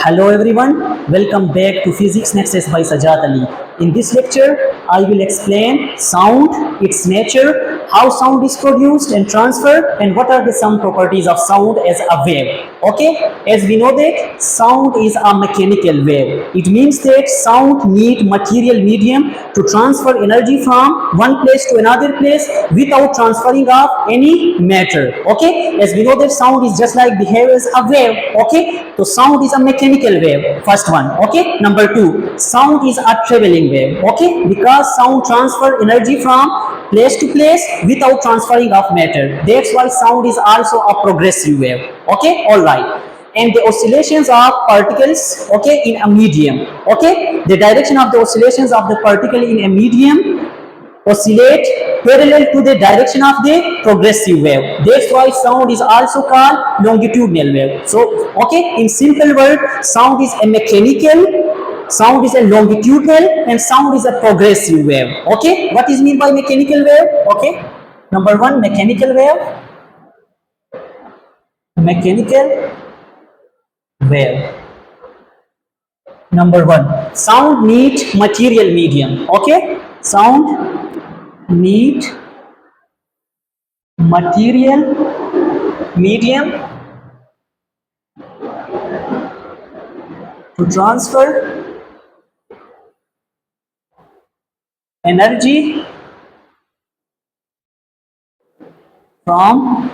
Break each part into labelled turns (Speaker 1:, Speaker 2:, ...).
Speaker 1: Hello everyone, welcome back to Physics Nexus by Sajad Ali. In this lecture, I will explain sound, its nature, how sound is produced and transferred, and what are the some properties of sound as a wave. Okay, as we know that sound is a mechanical wave. It means that sound needs material medium to transfer energy from one place to another place without transferring of any matter. Okay, as we know that sound is just like behaves a wave. Okay, so sound is a mechanical wave, first one. Okay, number two, sound is a traveling wave. Okay, because sound transfer energy from place to place without transferring of matter. That's why sound is also a progressive wave. Okay, all right. And the oscillations of particles, okay, in a medium. Okay, the direction of the oscillations of the particle in a medium oscillate parallel to the direction of the progressive wave. That's why sound is also called longitudinal wave. So, okay, in simple word, sound is a mechanical, sound is a longitudinal, and sound is a progressive wave. Okay, what is mean by mechanical wave? Okay, number one, mechanical wave. Mechanical wave. Number one, sound need material medium. Okay, sound need material medium to transfer energy from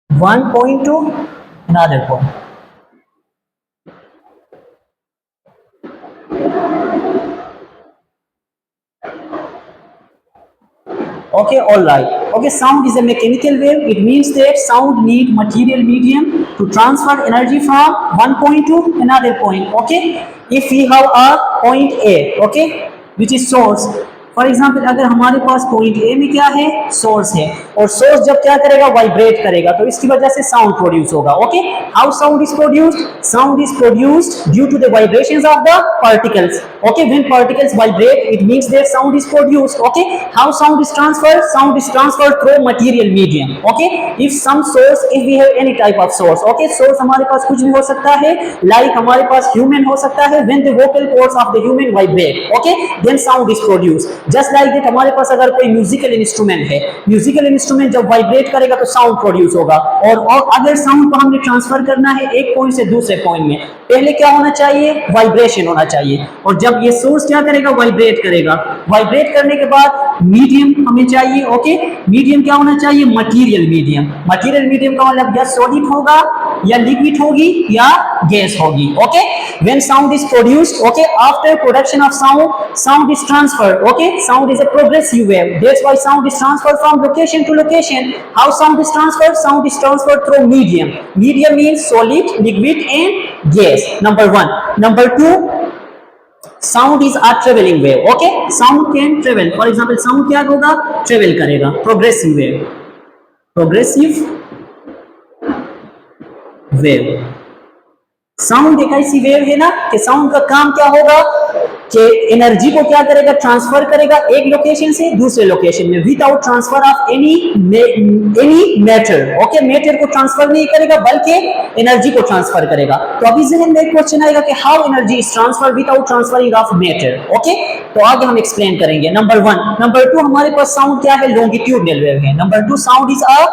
Speaker 1: one point to another point. Okay, all right. Okay, sound is a mechanical wave. It means that sound need material medium to transfer energy from one point to another point. Okay, if we have a point A, okay, which is source. For example अगर हमारे पास point A में क्या है, source है, और source जब क्या करेगा, वाइब्रेट करेगा, तो इसकी वजह से साउंड प्रोड्यूस होगा. Okay, how sound is produced? Sound is produced due to the vibrations of the particles. Okay, when particles vibrate it means that sound is produced. Okay, how sound is transferred? Sound is transferred through material medium. Okay, if some source, if we have any type of source, okay, source हमारे पास कुछ भी हो सकता है, like हमारे पास human हो सकता है. When the vocal cords of the human vibrate, okay, then sound is produced. Just like that हमारे पास अगर कोई म्यूजिकल इंस्ट्रूमेंट है, म्यूजिकल इंस्ट्रूमेंट जब वाइब्रेट करेगा तो साउंड प्रोड्यूस होगा. और अगर साउंड को हमने ट्रांसफर करना है एक पॉइंट से दूसरे पॉइंट में, पहले क्या होना चाहिए? वाइब्रेशन होना चाहिए. और जब ये सोर्स क्या करेगा? वाइब्रेट करेगा. वाइब्रेट करने के बाद मीडियम हमें चाहिए. ओके, मीडियम क्या होना चाहिए? Material medium. मटीरियल मीडियम का मतलब या सॉलिड होगा, या लिक्विड होगी, या गैस होगी. Okay, when sound is produced, okay, after production of sound, sound is transferred. Okay, sound is a progressive wave. That's why sound is transferred from location to location. How sound is transferred? Sound is transferred through medium. Medium means solid, liquid and gas. Number one. Number two, sound is a traveling wave. Okay, sound can travel. For example, sound क्या होगा? Travel करेगा. Progressive wave. Progressive wave. Sound एक ऐसी wave है ना कि sound का काम क्या होगा कि एनर्जी को क्या करेगा? ट्रांसफर करेगा एक लोकेशन से दूसरे लोकेशन में without transfer of any matter. Okay, matter को ट्रांसफर नहीं करेगा बल्कि एनर्जी को ट्रांसफर करेगा. तो अभी जहन में एक क्वेश्चन आएगा कि how energy is transfer without transferring of matter. Okay, तो आगे हम एक्सप्लेन करेंगे. Number one. नंबर टू, हमारे पास साउंड क्या है? लॉन्गिट्यूडनल वेव है. Number two, sound is a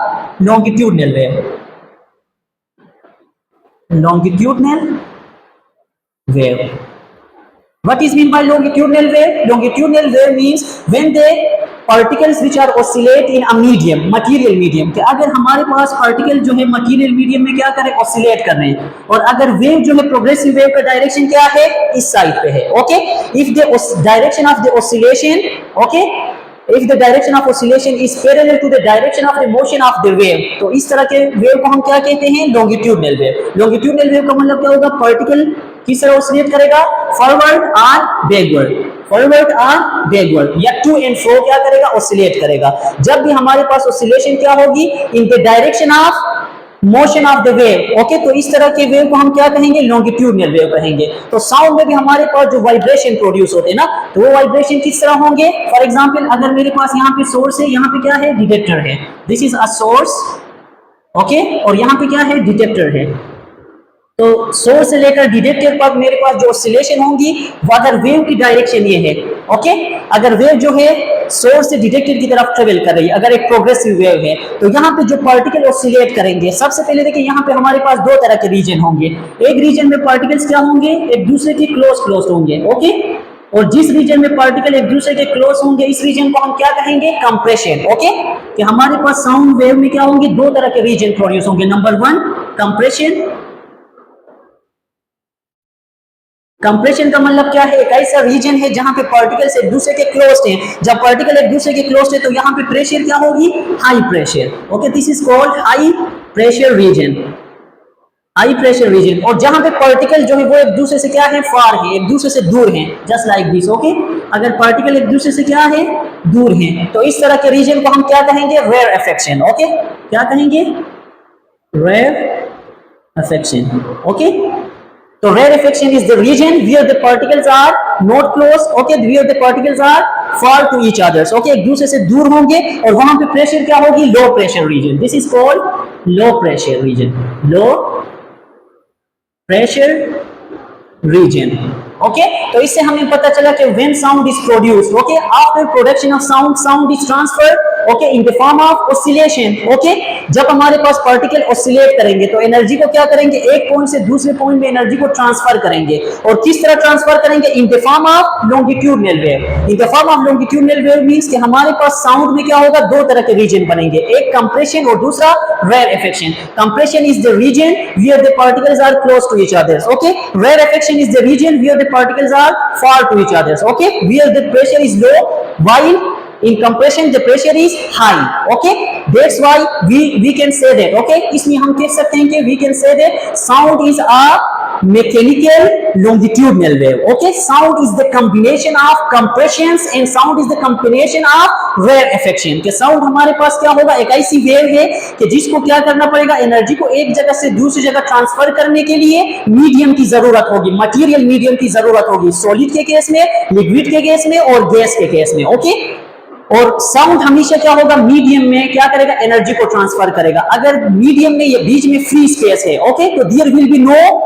Speaker 1: longitudinal wave. Longitudinal wave. What is mean by longitudinal wave? Longitudinal wave means when the particles which are oscillate in a medium, material medium. कि अगर हमारे पास particle जो है material medium में क्या करें? Oscillate कर रहे हैं. और अगर वेव जो है प्रोग्रेसिव वेव का डायरेक्शन क्या है? इस साइड पे है. Okay, if the direction of the oscillation, okay, if the direction of oscillation is parallel to the direction of the motion of the wave, तो इस तरह के वेव को हम क्या कहते हैं? longitudinal wave. longitudinal wave का मतलब क्या होगा? पार्टिकल किस तरह ऑसिलेट करेगा? फॉरवर्ड और बैकवर्ड, फॉरवर्ड और बैकवर्ड, या टू एंड फ्रो क्या करेगा? ऑसिलेट करेगा. जब भी हमारे पास ऑसिलेशन क्या होगी? In the direction of motion of the wave. Okay, तो इस तरह के वेव को हम क्या कहेंगे? लॉन्गिट्यूडनल वेव कहेंगे. तो साउंड में भी हमारे पास जो वाइब्रेशन प्रोड्यूस होते हैं ना, तो वो वाइब्रेशन किस तरह होंगे? फॉर एग्जांपल, अगर मेरे पास यहाँ पे सोर्स है, यहाँ पे क्या है? डिटेक्टर है. This is a source. Okay, और यहाँ पे क्या है? डिटेक्टर है. तो सोर्स से लेकर डिटेक्टर पर मेरे पास जो ऑसिलेशन होंगी वो अगर वेव की डायरेक्शन ये है, ओके, अगर वेव जो है सोर्स से डिटेक्टर की तरफ ट्रेवल कर रही है, अगर एक प्रोग्रेसिव वेव है, तो यहाँ पे जो पार्टिकल ऑसिलेट करेंगे, सबसे पहले देखिए यहाँ पे हमारे पास दो तरह के रीजन होंगे। एक रीजन में पार्टिकल्स क्या होंगे, एक दूसरे के क्लोज होंगे, ओके, और जिस रीजन में पार्टिकल एक दूसरे के क्लोज होंगे इस रीजन को हम क्या कहेंगे, कंप्रेशन, ओके। कि हमारे पास साउंड वेव में क्या होंगे, दो तरह के रीजन प्रोड्यूस होंगे। Number one, compression. कंप्रेशन का मतलब क्या है, एक ऐसा रीजन है जहां पे पार्टिकल्स एक दूसरे के क्लोज हैं। जब पार्टिकल एक दूसरे के क्लोज है तो यहाँ पे प्रेशर क्या होगी, high pressure, okay, this is called high pressure region, high pressure region. और जहां पे पार्टिकल जो है वो एक दूसरे से क्या है, फार है, एक दूसरे से दूर है, जस्ट लाइक दिस, ओके। अगर पार्टिकल एक दूसरे से क्या है, दूर है, तो इस तरह के रीजन को हम क्या कहेंगे, रेयर अफेक्शन, ओके, क्या कहेंगे, rarefaction, okay. So rarefaction is the region where the particles are not close, okay, where the particles are far to each other, okay, एक दूसरे से दूर होंगे और वहां पे प्रेशर क्या होगी, low pressure region, this is called low pressure region, low pressure region, okay. तो इससे हमें पता चला कि when sound is produced, okay, after production of sound, sound is transferred, okay, in the form of oscillation, okay. जब हमारे पास particle oscillate करेंगे तो एनर्जी को क्या करेंगे, एक पॉइंट से दूसरे पॉइंट में एनर्जी को ट्रांसफर करेंगे, और किस तरह ट्रांसफर करेंगे, in the form of longitudinal wave. In the form of longitudinal wave means कि हमारे पास साउंड में क्या होगा, दो तरह के रीजन बनेंगे, एक कंप्रेशन और दूसरा rarefaction. Compression is the region where the particles are close to each other, okay. Rarefaction is the region where the particles are far to each other, okay, where the pressure is low while in compression the pressure is high, okay, that's why we can say that, okay, इसमें हम कह सकते हैं कि we can say that sound is a mechanical longitudinal wave, okay, sound is the combination of compressions and sound is the combination of rare affection। कि sound हमारे पास क्या होगा, एक ऐसी वेव है कि जिसको क्या करना पड़ेगा, एनर्जी को एक जगह से दूसरी जगह ट्रांसफर करने के लिए मीडियम की जरूरत होगी, मटेरियल मीडियम की जरूरत होगी, सॉलिड के केस में, लिक्विड के केस में और गैस के केस में, ओके। और साउंड हमेशा क्या होगा, मीडियम में क्या करेगा, एनर्जी को ट्रांसफर करेगा। अगर मीडियम में ये बीच में फ्री स्पेस है, ओके, तो there will be no,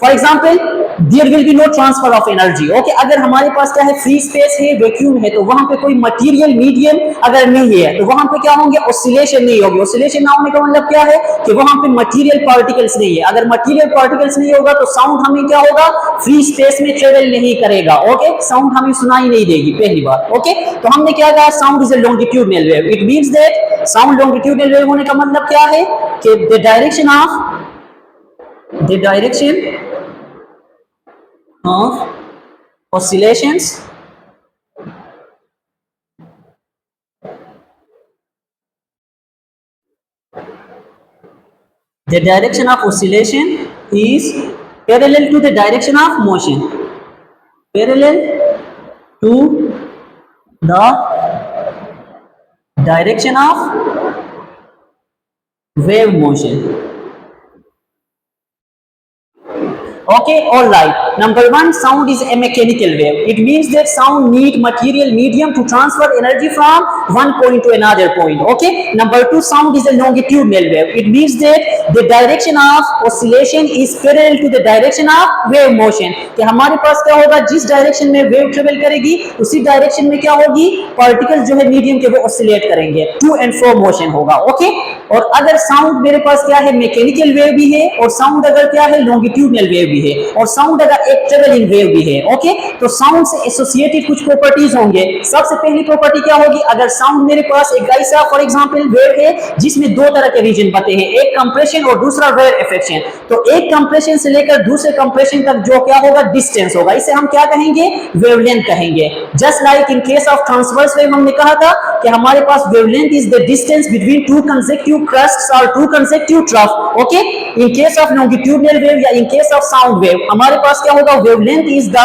Speaker 1: for example there will be no transfer of energy, okay. अगर हमारे पास क्या है, फ्री स्पेस है, वैक्यूम है, तो वहां पे कोई मटेरियल मीडियम अगर नहीं है तो वहां पे क्या होंगे, ऑसिलेशन नहीं होगी। ऑसिलेशन ना होने का मतलब क्या है कि वहां पे मटेरियल पार्टिकल्स नहीं है। अगर मटेरियल पार्टिकल्स नहीं होगा तो साउंड हमें क्या होगा, फ्री स्पेस में ट्रेवल नहीं करेगा, ओके, साउंड हमें सुनाई नहीं देगी, पहली बात, ओके। तो हमने क्या कहा, sound is a longitudinal wave, it means that sound longitudinal wave होने का मतलब क्या है कि the direction of oscillations the direction of oscillation is parallel to the direction of motion, parallel to the direction of wave motion, okay, all right. Number one, sound is a mechanical wave. It means that sound need material medium to transfer energy from one point to another point, okay. Number two, sound is a longitudinal wave. It means that the direction of oscillation is parallel to the direction of wave motion। कि हमारे पास क्या होगा, जिस direction में wave travel करेगी उसी direction में क्या होगी, पार्टिकल्स जो है मीडियम के वो ऑसिलेट करेंगे, टू एंड फ्रो मोशन होगा, ओके। और अगर साउंड मेरे पास क्या है, मैकेनिकल वेव भी है, और साउंड अगर क्या है, लॉन्गिट्यूडनल वेव भी है, और साउंड अगर एक ट्रेवलिंग वेव भी है, ओके। तो साउंड से एसोसिएटेड कुछ प्रॉपर्टीज होंगे। सबसे पहली प्रॉपर्टी क्या होगी, अगर साउंड मेरे पास एक ऐसा फॉर एग्जांपल वेव है जिसमें दो तरह के रीजन बते हैं, एक कंप्रेशन और दूसरा रेयर अफेक्शन, तो एक कंप्रेशन से लेकर दूसरे कंप्रेशन तक जो क्या होगा, डिस्टेंस होगा, इसे हम क्या कहेंगे, वेवलेंथ कहेंगे। Just like in case of transverse wave हमने कहा था कि हमारे पास wavelength is the distance between two consecutive crests और two consecutive trough, okay. In case of longitudinal wave या in case of sound wave हमारे पास क्या होगा, wavelength is the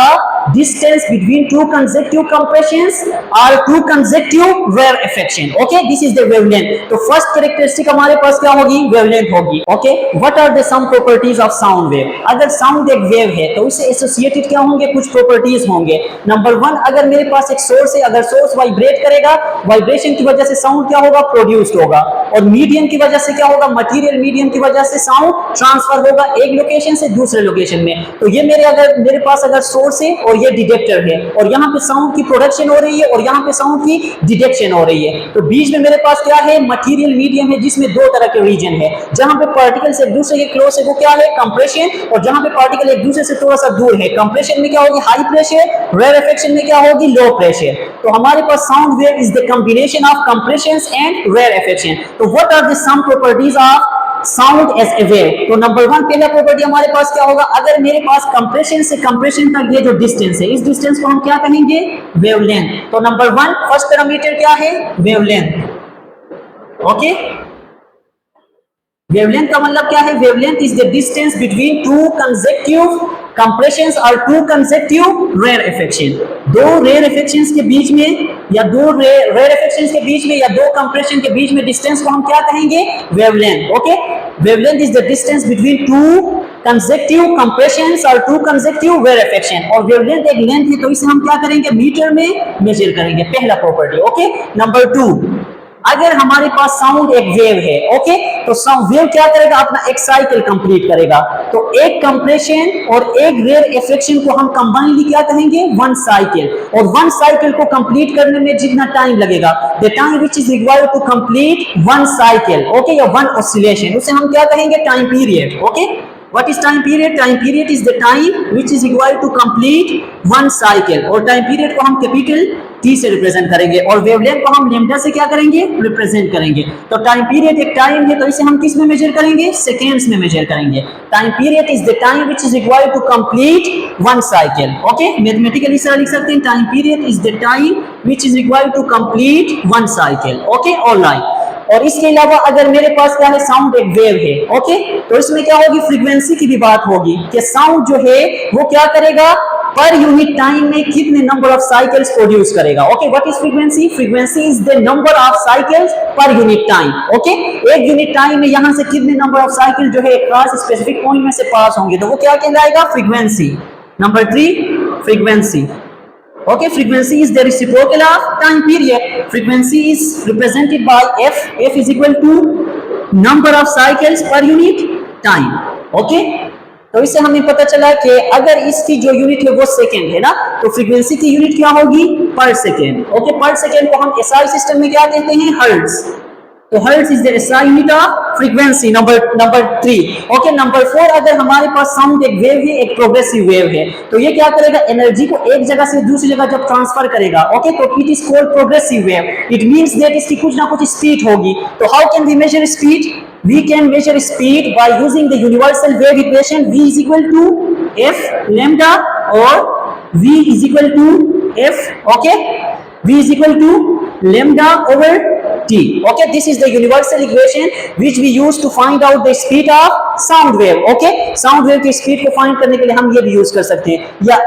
Speaker 1: distance between two consecutive compressions or two consecutive rare affection, okay, this is the wavelength। तो first characteristic हमारे पास क्या होगी, wavelength होगी, okay। what are the some properties of sound wave? अगर sound एक wave है तो इससे associated क्या होंगे, कुछ properties होंगे। नंबर वन, अगर मेरे पास एक सोर्स है, अगर सोर्स वाइब्रेट करेगा, वाइब्रेशन की वजह से साउंड क्या होगा, प्रोड्यूस्ड होगा। और मीडियम मीडियम की वजह से क्या होगा, मटेरियल मीडियम की वजह से साउंड ट्रांसफर होगा एक लोकेशन से दूसरे लोकेशन में। तो ये मेरे पास अगर सोर्स है और ये डिटेक्टर है और यहाँ पे साउंड की प्रोडक्शन हो रही है और यहाँ पे साउंड की डिटेक्शन हो रही है, तो बीच में मेरे पास क्या है, मटेरियल मीडियम है जिसमें दो तरह के रीजन है। जहां पे पार्टिकल्स एक दूसरे के क्लोज है वो क्या है, कंप्रेशन, और जहां पे पार्टिकल एक दूसरे से थोड़ा सा दूर है, कंप्रेशन में क्या होगी, हाई प्रेशर, रेयरफेक्शन में क्या होगी, लो प्रेशर। तो हमारे पास sound wave is the combination of compressions and rarefaction. तो what are the some properties of sound as a wave? तो नंबर 1 पहला प्रॉपर्टी हमारे पास क्या होगा, अगर मेरे पास कंप्रेशन से कंप्रेशन तक ये जो डिस्टेंस है, इस डिस्टेंस को हम क्या कहेंगे, वेवलेंथ। तो नंबर 1 फर्स्ट पैरामीटर क्या है, वेवलेंथ। ओके, वेवलेंथ का मतलब क्या है, wavelength is the distance between two consecutive compressions और टू कंसेक्यूटिव रेयरफेक्शन। दो रेयरफेक्शंस के बीच में या दो रेयरफेक्शंस के बीच में या दो कंप्रेशन के बीच में डिस्टेंस को हम क्या कहेंगे, wavelength. Okay, wavelength is the distance between two consecutive compressions और टू कंसेक्यूटिव रेयरफेक्शन। और वेवलेंथ एक लेंथ है तो इसे हम क्या करेंगे, मीटर में मेजर करेंगे, पहला प्रॉपर्टी। ओके, नंबर 2, अगर हमारे पास साउंड एक वेव है, ओके, तो साउंड वेव क्या करेगा, अपना एक साइकिल कंप्लीट करेगा। तो एक कंप्रेशन और एक रेयरफेक्शन को हम कंबाइनली क्या कहेंगे, वन साइकिल। और वन साइकिल को कंप्लीट करने में जितना टाइम लगेगा, the time which is required to complete one cycle, okay, या वन ऑसिलेशन, उसे हम क्या कहेंगे, time period. Okay, what is time period? Time period is the time which is required to complete one cycle। और time period को हम capital T से represent करेंगे और वेवलेंथ को हम लैम्डा से क्या करेंगे, रिप्रेजेंट करेंगे। तो टाइम पीरियड एक टाइम है तो इसे हम किस में मेजर करेंगे, सेकेंड्स में मेजर करेंगे। Time period is the time which is required to complete one cycle. Okay, mathematically इस तरह लिख सकते हैं, time period is the time which is required to complete one cycle. Okay, alright. और इसके अलावा अगर मेरे पास क्या है, साउंड एक वेव है, ओके, तो इसमें क्या होगी, फ्रीक्वेंसी की भी बात होगी कि साउंड जो है वो क्या करेगा, पर यूनिट टाइम में कितने नंबर ऑफ साइकिल्स प्रोड्यूस करेगा। Okay, what is frequency? Frequency is the number of cycles per unit time. Okay, एक यूनिट टाइम में यहां से कितने नंबर ऑफ साइकिल जो है एक खास स्पेसिफिक पॉइंट में से पास होंगे, तो वो क्या कहलाएगा, frequency. Number 3, frequency. Okay, frequency is the reciprocal of time period. Frequency is represented by f. F is equal to number of cycles per unit time. Okay, तो इससे हमें पता चला कि अगर इसकी जो यूनिट है वो सेकेंड है ना, तो फ्रीक्वेंसी की यूनिट क्या होगी, पर सेकेंड। ओके, पर सेकेंड को हम एसआई सिस्टम में क्या कहते हैं, हर्ट्ज। तो hertz is the SI unit of frequency. Number 3। Okay, number 4, अगर हमारे पास साउंड एक वेव है, एक प्रोग्रेसिव वेव है, तो ये क्या करेगा, एनर्जी को एक जगह से दूसरी जगह जब ट्रांसफर करेगा, ओके, तो it is called progressive wave. It means that इसकी कुछ ना कुछ स्पीड होगी। तो how can we measure speed? We can measure speed by using the universal wave equation V is equal to F lambda or V is equal to F, okay, V is equal to lambda over T. Okay, this is the universal equation which we use to find out the speed of sound wave. Okay, sound wave की speed को find करने के लिए हम ये भी use कर सकते हैं, या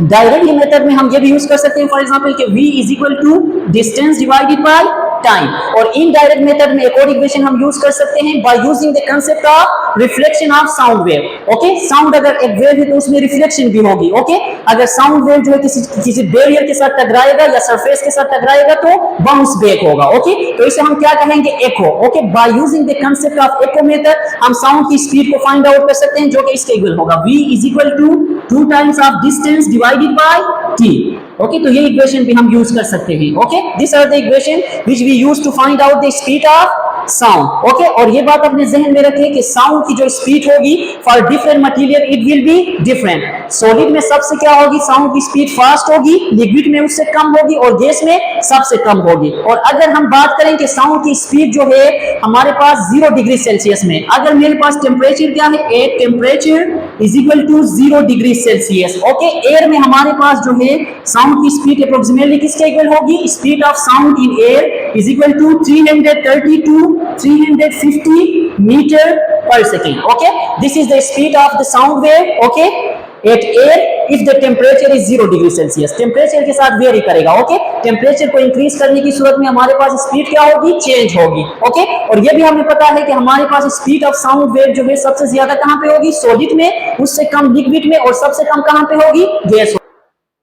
Speaker 1: डायरेक्टली मेथड में हम ये भी यूज कर सकते हैं, फॉर एग्जांपल कि v is equal to distance divided by time. और इनडायरेक्ट मेथड में एक और इक्वेशन हम यूज कर सकते हैं by using the concept of reflection of sound wave. Okay, sound अगर एक वेव है तो उसमें रिफ्लेक्शन भी होगी। ओके, अगर साउंड वेव जो है किसी बैरियर के साथ टकराएगा या सरफेस के साथ टकराएगा तो बाउंस बैक होगा। ओके, तो इसे हम क्या कहेंगे, echo. Okay, by using the concept of echo method हम साउंड की स्पीड को फाइंड आउट कर सकते हैं, जो कि इसके इक्वल होगा v is equal to 2 times of distance divided by t। Okay, तो ये इक्वेशन भी हम यूज कर सकते हैं। Okay, this are the equation which we use to find out the speed of sound. Okay, और ये बात अपने जहन में रखें कि साउंड की जो स्पीड होगी for different material it will be different. Solid में सबसे क्या होगी, साउंड की स्पीड फास्ट होगी, लिक्विड में उससे कम होगी और गैस में सबसे कम होगी। और अगर हम बात करें कि साउंड की स्पीड जो है हमारे पास 0 डिग्री सेल्सियस में, अगर मेरे पास टेम्परेचर क्या है, air temperature is equal to 0 degree Celsius. Okay, air में हमारे पास जो है साउंड की स्पीड अप्रोक्सीमेटली किसके इक्वल होगी, speed of sound in air is equal to 330 to 350 metre पर second. Okay, this is the speed of the sound wave. Okay, at air if the temperature is 0 degree Celsius, temperature के साथ very करेगा। Okay, temperature को increase करने की सूरत में हमारे पास स्पीड क्या होगी, चेंज होगी। ओके, और ये भी हमें पता है कि हमारे पास स्पीड ऑफ साउंड वेव जो है सबसे ज्यादा कहां पे होगी, सॉलिड में, उससे कम लिक्विड में, और सबसे कम कहां पे होगी, गैस।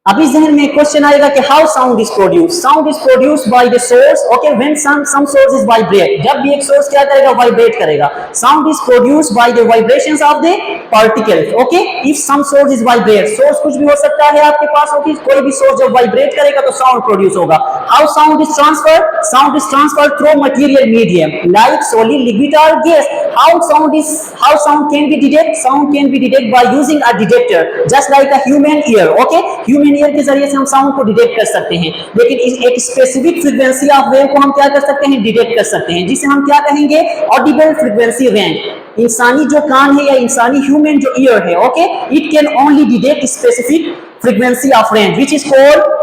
Speaker 1: अभी जहन में क्वेश्चन आएगा कि how sound is produce. Sound is produce by the source, okay, when some source is vibrate, जब भी एक सोर्स क्या करेगा, वाइब्रेट करेगा। Sound is produce by the vibrations of the particles, okay, if some source is vibrate, source कुछ भी हो सकता है आपके पास, ओके, कोई भी सोर्स जब वाइब्रेट करेगा तो साउंड प्रोड्यूस होगा। How sound is transfer, sound is transfer through material medium like solid, liquid और gas. How sound can be detect, sound can be detect by using a detector just like a human ear, okay, human ear के जरिए से हम sound को detect कर सकते हैं, लेकिन एक स्पेसिफिक फ्रीक्वेंसी ऑफ वेव को हम क्या कर सकते हैं, डिटेक्ट कर सकते हैं, जिसे हम क्या कहेंगे, ऑडिबल फ्रीक्वेंसी रेंज। इंसानी जो कान है या इंसानी ह्यूमन जो ईयर है, okay, it can only detect specific frequency of range which is called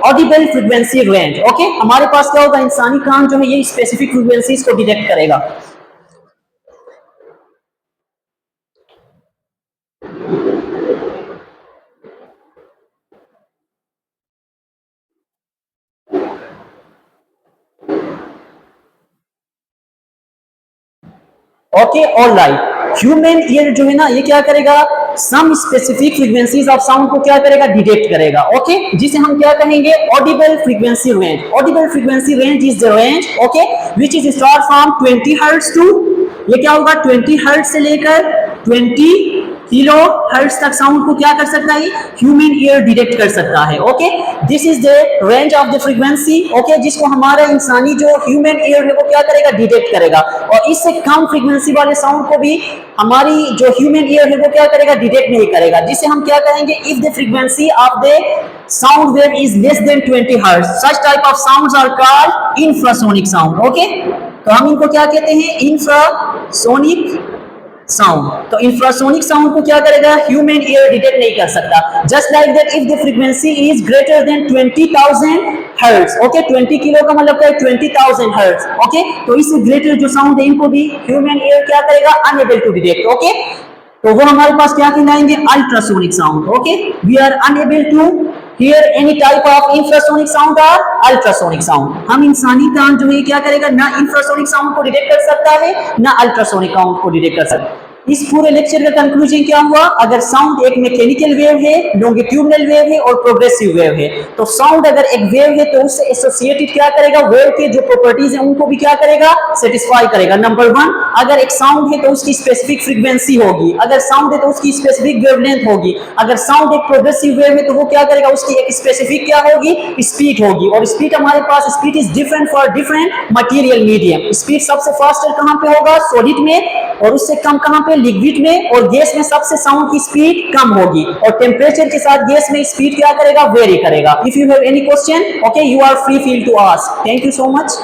Speaker 1: audible frequency range, okay. हमारे पास क्या होगा, इंसानी कान जो है ये स्पेसिफिक फ्रीक्वेंसीज को डिटेक्ट करेगा। Okay, alright. ह्यूमन ईयर जो है ना ये क्या करेगा, some specific frequencies of sound को क्या करेगा, डिटेक्ट करेगा, ओके, जिसे हम क्या कहेंगे, audible frequency range. Audible frequency range is the range, okay, which is start from 20 hertz to, ये क्या होगा, 20 हर्ट्ज से लेकर 20 किलो हर्ट्ज तक साउंड को क्या कर सकता है, ह्यूमन ईयर डिटेक्ट कर सकता है, okay. This is the range of the frequency, okay, जिसको हमारा इंसानी जो ह्यूमन ईयर है वो क्या करेगा, डिटेक्ट करेगा। और इससे कम फ्रीक्वेंसी वाले साउंड को भी हमारी जो ह्यूमन ईयर है वो क्या करेगा, डिटेक्ट नहीं करेगा, जिसे हम क्या कहेंगे, if the frequency of the sound wave is less than 20 hertz, such type of sounds are called infrasonic sound, okay. तो हम इनको क्या कहते हैं, इंफ्रासोनिक साउंड। तो इंफ्रासोनिक साउंड को क्या करेगा, ह्यूमन ईयर डिटेक्ट नहीं कर सकता। Just like that if the frequency is greater than 20,000 hertz, okay, 20 kilo का मतलब क्या है, 20,000 हर्ट्ज, ओके, तो इससे ग्रेटर जो साउंड है इनको भी ह्यूमन ईयर क्या करेगा, अनएबल टू डिटेक्ट, ओके। तो वो हमारे पास क्या कहलाएंगे, ultrasonic sound, okay. We are unable to hear any type of infrasonic sound और अल्ट्रासोनिक साउंड। हम इंसानी कान जो है क्या करेगा, ना इंफ्रासोनिक साउंड को डिटेक्ट कर सकता है, ना अल्ट्रासोनिक साउंड को डिटेक्ट कर सकता है। इस पूरे लेक्चर का कंक्लूजन क्या हुआ, अगर साउंड एक मैकेनिकल वेव है, लॉन्गिट्यूडनल वेव है और प्रोग्रेसिव वेव है, तो साउंड अगर एक वेव है तो उससे एसोसिएटेड क्या करेगा, वेव के जो प्रॉपर्टीज हैं उनको भी क्या करेगा, सेटिस्फाई करेगा। नंबर 1, अगर एक साउंड है तो उसकी स्पेसिफिक फ्रीक्वेंसी होगी, अगर साउंड है तो उसकी स्पेसिफिक वेवलेंथ होगी, अगर साउंड एक प्रोग्रेसिव वेव है तो वो क्या करेगा, उसकी एक स्पेसिफिक क्या होगी, स्पीड होगी। और स्पीड हमारे पास speed is different for different material medium. Speed सबसे फास्टर कहां पे होगा, सॉलिड में, और उससे कम कहां पे, लिक्विड में, और गैस में सबसे साउंड की स्पीड कम होगी। और टेम्परेचर के साथ गैस में स्पीड क्या करेगा, वेरी करेगा। If you have any question, okay, you are free feel to ask. Thank you so much.